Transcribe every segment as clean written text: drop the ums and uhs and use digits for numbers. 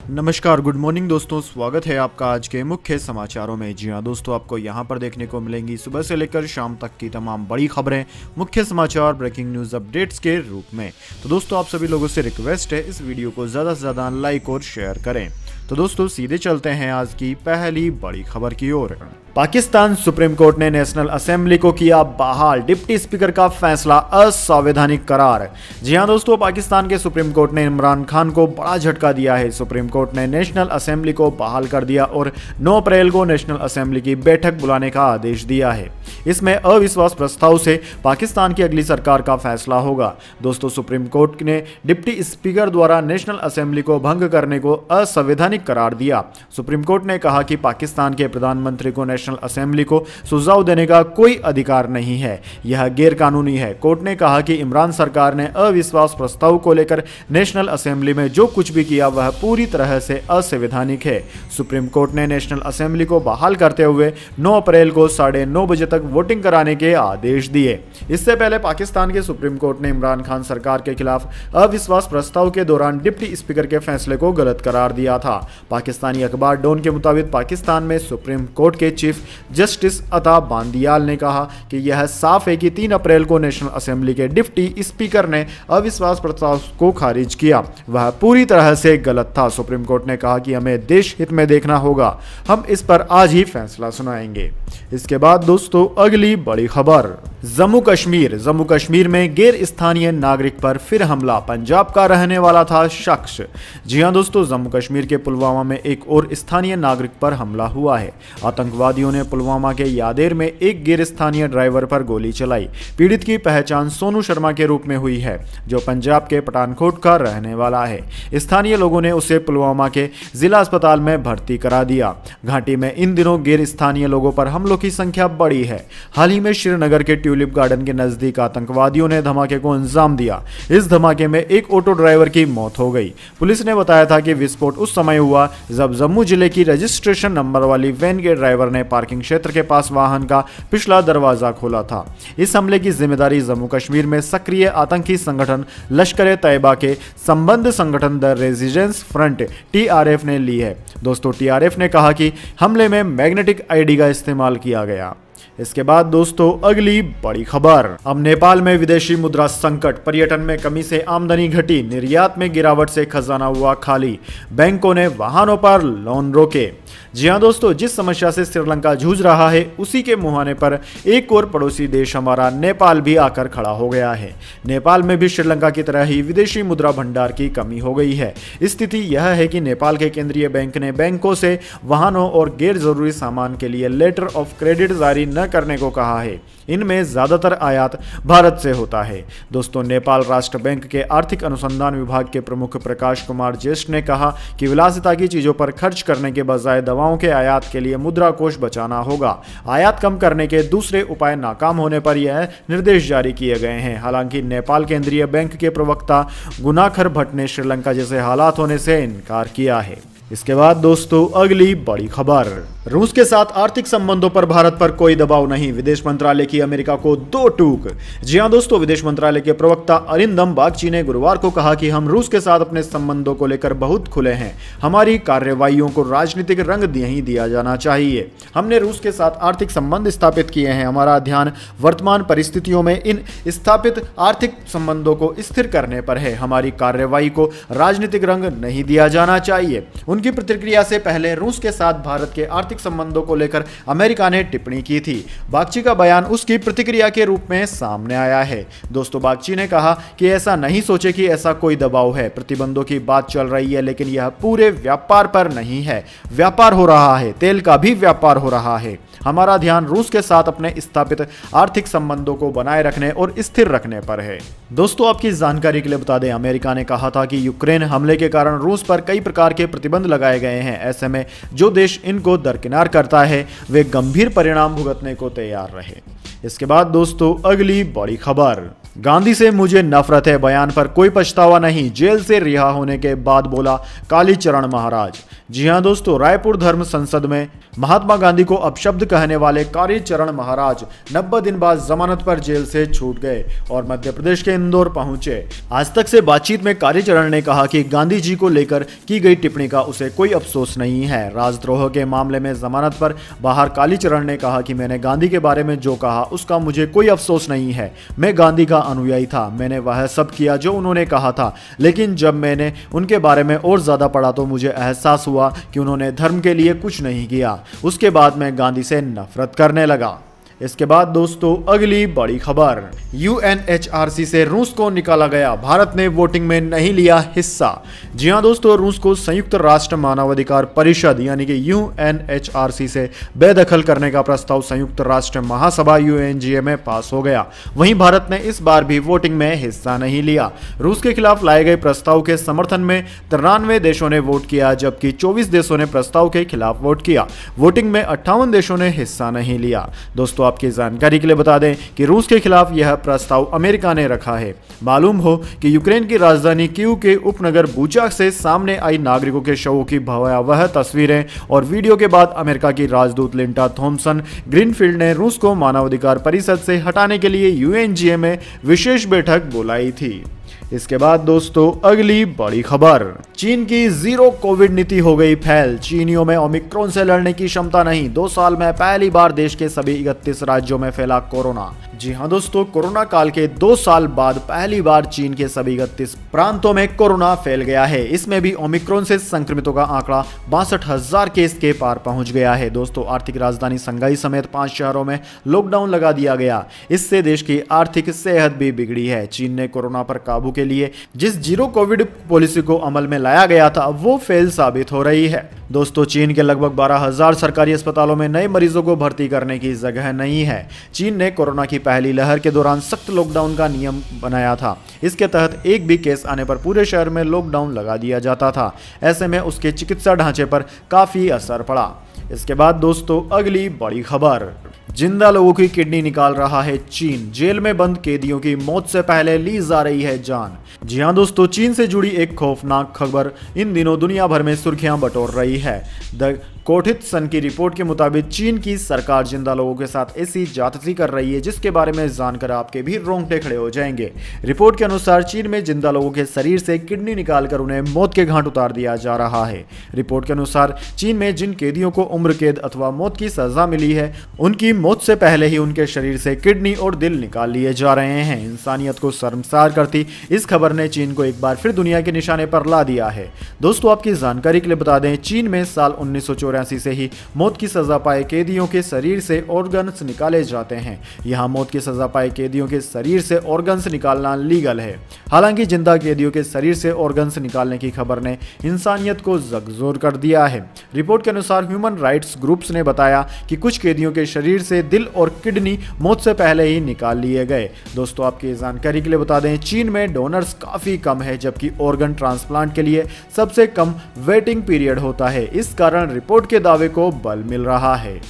नमस्कार, good morning दोस्तों। स्वागत है आपका आज के मुख्य समाचारों में। जी हाँ दोस्तों, आपको यहाँ पर देखने को मिलेंगी सुबह से लेकर शाम तक की तमाम बड़ी खबरें, मुख्य समाचार, ब्रेकिंग न्यूज़ अपडेट्स के रूप में। तो दोस्तों, आप सभी लोगों से रिक्वेस्ट है इस वीडियो को ज़्यादा से ज़्यादा लाइक और शेयर करें। तो दोस्तों, सीधे चलते हैं आज की पहली बड़ी खबर की ओर। पाकिस्तान सुप्रीम कोर्ट ने नेशनल असेंबली को किया बहाल, डिप्टी स्पीकर का फैसला असंवैधानिक करार। जी हां दोस्तों, पाकिस्तान के सुप्रीम कोर्ट ने इमरान खान को बड़ा झटका दिया है। सुप्रीम कोर्ट ने नेशनल असेंबली को बहाल कर दिया और 9 अप्रैल को नेशनल असेंबली की बैठक बुलाने का आदेश दिया है। इसमें अविश्वास प्रस्ताव से पाकिस्तान की अगली सरकार का फैसला होगा। दोस्तों, सुप्रीम कोर्ट ने डिप्टी स्पीकर द्वारा नेशनल असेंबली को भंग करने को असंवैधानिक करार दिया। सुप्रीम कोर्ट ने कहा कि पाकिस्तान के प्रधानमंत्री को नेशनल असेंबली को सुझाव देने का कोई अधिकार नहीं है, यह गैरकानूनी है। कोर्ट ने कहा कि इमरान सरकार ने अविश्वास प्रस्ताव को लेकर नेशनल असेंबली में जो कुछ भी किया वह पूरी तरह से असंवैधानिक है। सुप्रीम कोर्ट ने नेशनल असेंबली को बहाल करते हुए 9 अप्रैल को 9:30 बजे तक वोटिंग कराने के आदेश दिए। इससे पहले पाकिस्तान के सुप्रीम कोर्ट ने इमरान खान सरकार के खिलाफ अविश्वास प्रस्ताव के दौरान डिप्टी स्पीकर के फैसले को गलत करार दिया था। पाकिस्तानी अखबार डॉन के मुताबिक पाकिस्तान में सुप्रीम कोर्ट के चीफ जस्टिस अता बांदियाल ने कहा कि यह साफ है कि 3 अप्रैल को नेशनल असेंबली के डिप्टी स्पीकर ने अविश्वास प्रस्ताव को खारिज किया, वह पूरी तरह से गलत था। सुप्रीम कोर्ट ने कहा कि हमें देश हित में देखना होगा, हम इस पर आज ही फैसला सुनाएंगे। इसके बाद दोस्तों, अगली बड़ी खबर। जम्मू कश्मीर में गैर स्थानीय नागरिक पर फिर हमला, पंजाब का रहने वाला था शख्स। जी हां दोस्तों, जम्मू कश्मीर के पुलवामा में एक और स्थानीय नागरिक पर हमला हुआ है। आतंकवादियों ने पुलवामा के यादेर में एक गैर स्थानीय ड्राइवर पर गोली चलाई। पीड़ित की पहचान सोनू शर्मा के रूप में हुई है, जो पंजाब के पठानकोट का रहने वाला है। स्थानीय लोगों ने उसे पुलवामा के जिला अस्पताल में भर्ती करा दिया। घाटी में इन दिनों गैर स्थानीय लोगों पर हमलों की संख्या बढ़ी है। हाल ही में श्रीनगर के ट्यूलिप गार्डन के नजदीक आतंकवादियों ने धमाके को अंजाम दिया। इस धमाके में एक ऑटो ड्राइवर की मौत हो गई। पुलिस ने बताया था कि विस्फोट उस समय हुआ जब जम्मू जिले की रजिस्ट्रेशन नंबर वाली वैन के ड्राइवर ने पार्किंग क्षेत्र के पास वाहन का पिछला दरवाजा खोला था। इस हमले की जिम्मेदारी जम्मू कश्मीर में सक्रिय आतंकी संगठन लश्कर तैयबा के संबंध संगठन द रेजिस्टेंस फ्रंट TRF ने ली है। दोस्तों, TRF ने कहा कि हमले में मैग्नेटिक आईडी का इस्तेमाल किया गया। इसके बाद दोस्तों, अगली बड़ी खबर। अब नेपाल में विदेशी मुद्रा संकट, पर्यटन में कमी से आमदनी घटी, निर्यात में गिरावट से खजाना हुआ खाली, बैंकों ने वाहनों पर लोन रोके। जी हां दोस्तों, जिस समस्या से श्रीलंका जूझ रहा है उसी के मुहाने पर एक और पड़ोसी देश हमारा नेपाल भी आकर खड़ा हो गया है। नेपाल में भी श्रीलंका की तरह ही विदेशी मुद्रा भंडार की कमी हो गई है। स्थिति यह है कि नेपाल के केंद्रीय बैंक ने बैंकों से वाहनों और गैर जरूरी सामान के लिए लेटर ऑफ क्रेडिट जारी न करने को कहा है। इनमें ज्यादातर आयात भारत से होता है। दोस्तों, नेपाल राष्ट्र बैंक के आर्थिक अनुसंधान विभाग के प्रमुख प्रकाश कुमार ज्येष्ठ ने कहा कि विलासिता की चीजों पर खर्च करने के बजाय दवाओं के आयात के लिए मुद्रा कोष बचाना होगा। आयात कम करने के दूसरे उपाय नाकाम होने पर यह निर्देश जारी किए गए हैं। हालांकि नेपाल केंद्रीय बैंक के प्रवक्ता गुनाखर भट्ट ने श्रीलंका जैसे हालात होने से इनकार किया है। इसके बाद दोस्तों, अगली बड़ी खबर। रूस के साथ आर्थिक संबंधों पर भारत पर कोई दबाव नहीं, विदेश मंत्रालय की अमेरिका को 2 टूक। जी हां दोस्तों, विदेश मंत्रालय के प्रवक्ता अरिंदम बागची ने गुरुवार को कहा कि हम रूस के साथ अपने संबंधों को लेकर बहुत खुले हैं। हमारी कार्रवाइयों को राजनीतिक रंग नहीं दिया जाना चाहिए। हमने रूस के साथ आर्थिक संबंध स्थापित किए हैं। हमारा ध्यान वर्तमान परिस्थितियों में इन स्थापित आर्थिक संबंधों को स्थिर करने पर है। हमारी कार्रवाई को राजनीतिक रंग नहीं दिया जाना चाहिए। उनकी प्रतिक्रिया से पहले रूस के साथ भारत के आर्थिक संबंधों को लेकर अमेरिका ने टिप्पणी की थी। बागची का बयान उसकी प्रतिक्रिया के रूप में सामने आया है। दोस्तों, बागची ने कहा कि ऐसा नहीं सोचे कि ऐसा कोई दबाव है। प्रतिबंधों की बात चल रही है, लेकिन यह पूरे व्यापार पर नहीं है। व्यापार हो रहा है, तेल का भी व्यापार हो रहा है। हमारा ध्यान रूस के साथ अपने स्थापित आर्थिक संबंधों को बनाए रखने और स्थिर रखने पर है। दोस्तों, आपकी जानकारी के लिए बता दें, अमेरिका ने कहा था कि यूक्रेन हमले के कारण रूस पर कई प्रकार के प्रतिबंध लगाए गए हैं। ऐसे में जो देश इनको दरकिनार करता है वे गंभीर परिणाम भुगतने को तैयार रहे। इसके बाद दोस्तों, अगली बड़ी खबर। गांधी से मुझे नफरत है, बयान पर कोई पछतावा नहीं, जेल से रिहा होने के बाद बोला कालीचरण महाराज। जी हां दोस्तों, रायपुर धर्म संसद में महात्मा गांधी को अपशब्द कहने वाले कालीचरण महाराज 90 दिन बाद जमानत पर जेल से छूट गए और मध्य प्रदेश के इंदौर पहुंचे। आज तक से बातचीत में कालीचरण ने कहा कि गांधी जी को लेकर की गई टिप्पणी का उसे कोई अफसोस नहीं है। राजद्रोह के मामले में जमानत पर बाहर कालीचरण ने कहा कि मैंने गांधी के बारे में जो कहा उसका मुझे कोई अफसोस नहीं है। मैं गांधी का अनुयायी था, मैंने वह सब किया जो उन्होंने कहा था, लेकिन जब मैंने उनके बारे में और ज्यादा पढ़ा तो मुझे एहसास हुआ कि उन्होंने धर्म के लिए कुछ नहीं किया। उसके बाद मैं गांधी से नफरत करने लगा। इसके बाद दोस्तों अगली बड़ी खबर, यूएनएचआरसी से रूस को निकाला गया, भारत ने वोटिंग में नहीं लिया हिस्सा। जी हां दोस्तों, रूस को संयुक्त राष्ट्र मानवाधिकार परिषद यानी कि यूएनएचआरसी से बेदखल करने का प्रस्ताव संयुक्त राष्ट्र महासभा यूएनजीए में पास हो गया। वहीं भारत ने इस बार भी वोटिंग में हिस्सा नहीं लिया। रूस के खिलाफ लाए गए प्रस्ताव के समर्थन में 93 देशों ने वोट किया, जबकि 24 देशों ने प्रस्ताव के खिलाफ वोट किया। वोटिंग में 58 देशों ने हिस्सा नहीं लिया। दोस्तों आपकी जानकारी के लिए बता दें कि रूस के खिलाफ यह प्रस्ताव अमेरिका ने रखा है। मालूम हो कि यूक्रेन की राजधानी कीव के उपनगर बुचा से सामने आई नागरिकों के शवों की भयावह तस्वीरें और वीडियो के बाद अमेरिका की राजदूत लिंडा थॉम्सन ग्रीनफील्ड ने रूस को मानवाधिकार परिषद से हटाने के लिए यूएनजीए में विशेष बैठक बुलाई थी। इसके बाद दोस्तों अगली बड़ी खबर, चीन की जीरो कोविड नीति हो गई फेल, चीनियों में ओमिक्रॉन से लड़ने की क्षमता नहीं। 2 साल में पहली बार देश के सभी 31 राज्यों में फैला कोरोना। जी हां दोस्तों, कोरोना काल के 2 साल बाद पहली बार चीन के सभी 31 प्रांतों में कोरोना फैल गया है। इसमें भी ओमिक्रॉन से संक्रमितों का आंकड़ा 62,000 केस के पार पहुंच गया है। दोस्तों आर्थिक राजधानी शंघाई समेत 5 शहरों में लॉकडाउन लगा दिया गया। इससे देश की आर्थिक सेहत भी बिगड़ी है। चीन ने कोरोना पर काबू के लिए जिस जीरो कोविड पॉलिसी को अमल में लाया गया था वो फेल साबित हो रही है। दोस्तों चीन के लगभग 12,000 सरकारी अस्पतालों में नए मरीजों को भर्ती करने की जगह नहीं है। चीन ने कोरोना की पहली लहर के दौरान सख्त लॉकडाउन का नियम बनाया था। इसके तहत एक भी केस आने पर पूरे शहर में लॉकडाउन लगा दिया जाता था। ऐसे में उसके चिकित्सा ढांचे पर काफी असर पड़ा। इसके बाद दोस्तों अगली बड़ी खबर, जिंदा लोगों की किडनी निकाल रहा है चीन, जेल में बंद कैदियों की मौत से पहले ली जा रही है जान। जी हां दोस्तों, चीन से जुड़ी एक खौफनाक खबर इन दिनों दुनिया भर में सुर्खियां बटोर रही है। द कोठित सन की रिपोर्ट के मुताबिक चीन की सरकार जिंदा लोगों के साथ ऐसी ज्यादती कर रही है जिसके बारे में जानकर आपके भी रोंगटे खड़े हो जाएंगे। रिपोर्ट के अनुसार चीन में जिंदा लोगों के शरीर से किडनी निकालकर उन्हें मौत के घाट उतार दिया जा रहा है। रिपोर्ट के अनुसार चीन में जिन कैदियों को उम्र कैद अथवा मौत की सजा मिली है उनकी मौत से पहले ही उनके शरीर से किडनी और दिल निकाल लिए जा रहे हैं। इंसानियत को शर्मसार करती इस खबर ने चीन को एक बार फिर दुनिया के निशाने पर ला दिया है। दोस्तों आपकी जानकारी के लिए बता दें, चीन में साल 1984 से ही मौत की सजा पाए कैदियों के शरीर से ऑर्गन्स निकाले जाते हैं। यहां मौत की सजा पाए कैदियों के शरीर से ऑर्गन्स निकालना लीगल है। हालांकि जिंदा कैदियों के शरीर से ऑर्गन्स निकालने की खबर ने इंसानियत को झकझोर कर दिया है। रिपोर्ट के अनुसार ह्यूमन राइट्स ग्रुप्स ने बताया कि कुछ कैदियों के शरीर से दिल और किडनी मौत से पहले ही निकाल लिए गए। दोस्तों आपकी जानकारी के लिए बता दें, चीन में डोनर्स काफी कम है, जबकि ऑर्गन ट्रांसप्लांट के लिए सबसे कम वेटिंग पीरियड होता है। इस कारण रिपोर्ट के दावे को बल मिल रहा है।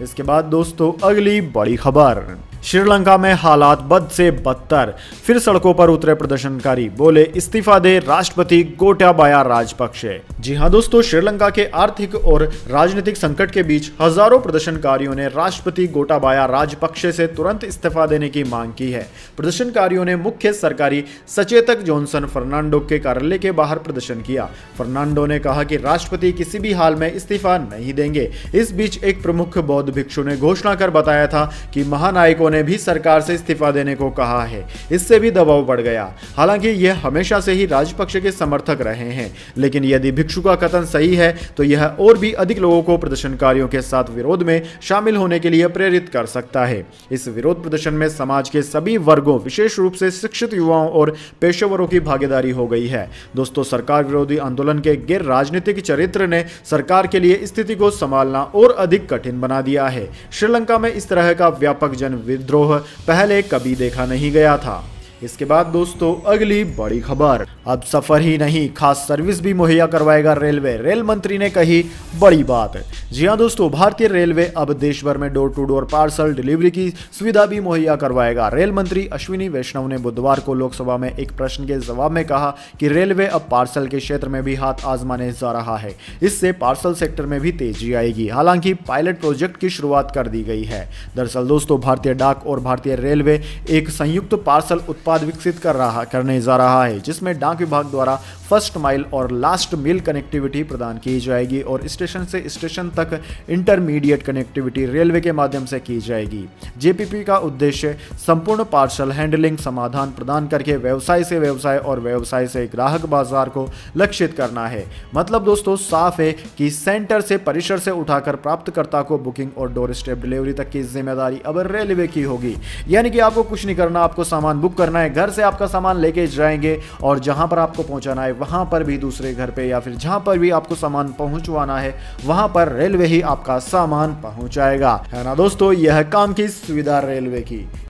इसके बाद दोस्तों अगली बड़ी खबर, श्रीलंका में हालात बद से बदतर, फिर सड़कों पर उतरे प्रदर्शनकारी, बोले इस्तीफा दे राष्ट्रपति गोटाबाया राजपक्षे। जी हां दोस्तों, श्रीलंका के आर्थिक और राजनीतिक संकट के बीच हजारों प्रदर्शनकारियों ने राष्ट्रपति गोटाबाया राजपक्षे से तुरंत इस्तीफा देने की मांग की है। प्रदर्शनकारियों ने मुख्य सरकारी सचेतक जॉनसन फर्नांडो के कार्यालय के बाहर प्रदर्शन किया। फर्नांडो ने कहा कि राष्ट्रपति किसी भी हाल में इस्तीफा नहीं देंगे। इस बीच एक प्रमुख बौद्ध भिक्षु ने घोषणा कर बताया था कि महानायकों ने भी सरकार से इस्तीफा देने को कहा है। इससे भी दबाव बढ़ गया। हालांकि यह हमेशा से ही राजपक्षे के समर्थक रहे हैं, लेकिन यदि भिक्षु का कथन सही है तो यह और भी अधिक लोगों को प्रदर्शनकारियों के साथ विरोध में शामिल होने के लिए प्रेरित कर सकता है। इस विरोध प्रदर्शन में समाज के सभी वर्गों, विशेष रूप से शिक्षित युवाओं और पेशेवरों की भागीदारी हो गई है। दोस्तों सरकार विरोधी आंदोलन के गैर राजनीतिक चरित्र ने सरकार के लिए स्थिति को संभालना और अधिक कठिन बना दिया है। श्रीलंका में इस तरह का व्यापक जन विद्रोह पहले कभी देखा नहीं गया था। इसके बाद दोस्तों अगली बड़ी खबर, अब सफर ही नहीं खास सर्विस भी मुहैया करवाएगा रेलवे, रेल मंत्री ने कही बड़ी बात। जी हां दोस्तों, भारतीय रेलवे अब देश भर में door to door parcel delivery की सुविधा भी मुहैया करवाएगा। रेल मंत्री अश्विनी वैष्णव ने बुधवार को लोकसभा में एक प्रश्न के जवाब में कहा कि रेलवे अब पार्सल के क्षेत्र में भी हाथ आजमाने जा रहा है। इससे पार्सल सेक्टर में भी तेजी आएगी। हालांकि पायलट प्रोजेक्ट की शुरुआत कर दी गई है। दरअसल दोस्तों, भारतीय डाक और भारतीय रेलवे एक संयुक्त पार्सल उत्पाद विकसित करने जा रहा है, जिसमें डाक विभाग द्वारा फर्स्ट माइल और लास्ट मील कनेक्टिविटी प्रदान की जाएगी और स्टेशन से स्टेशन तक इंटरमीडिएट कनेक्टिविटी रेलवे के माध्यम से की जाएगी। जेपीपी का उद्देश्य संपूर्ण पार्सल हैंडलिंग समाधान प्रदान करके व्यवसाय से व्यवसाय और व्यवसाय से ग्राहक बाजार को लक्षित करना है। मतलब दोस्तों साफ है कि सेंटर से परिसर से उठाकर प्राप्तकर्ता को बुकिंग और डोर स्टेप डिलीवरी तक की जिम्मेदारी अब रेलवे की होगी। यानी कि आपको कुछ नहीं करना, आपको सामान बुक करना है, घर से आपका सामान लेके जाएंगे और जहां पर आपको पहुंचाना है वहां पर भी दूसरे घर पे या फिर जहां पर भी आपको सामान पहुंचवाना है वहां पर रेलवे ही आपका सामान पहुंचाएगा। है ना दोस्तों, यह काम की सुविधा रेलवे की।